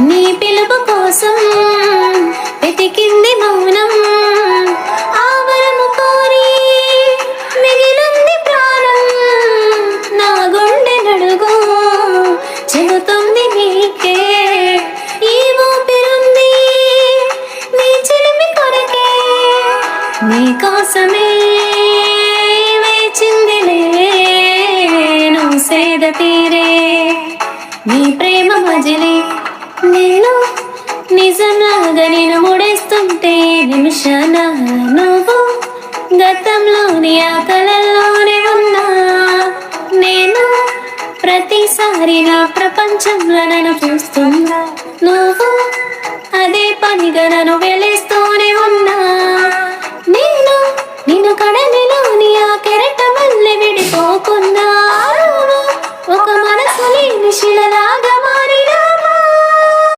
నీ పిలుపు కోసం వెతికింది మౌనం, ఆవరము కోరి మిగిలింది ప్రాణం. నా గుండె నడుగు చెబుతుంది నీకే, ఈ ఊపిరుంది నీ చిలిమి కొరకే. నీ కోసమే వేచిందిలే నువ్వు సేద తీరే, నీ ప్రేమ మజిలే నేను నిజంలాగా నేను ముడేస్తుంటే నిమిషాన నువ్వు గతంలోని ఆ కలల్లోనే ఉన్నా. నేను ప్రతిసారి నా ప్రపంచంలో నన్ను చూస్తున్నా, నువ్వు అదే పనిగా నన్ను వెలేస్తూనే ఉన్నా. నేను నిన్ను కడలిలోని ఆ కెరటం వల్లే విడిపోకున్నా, ఒక మనసు లేని శిలలాగా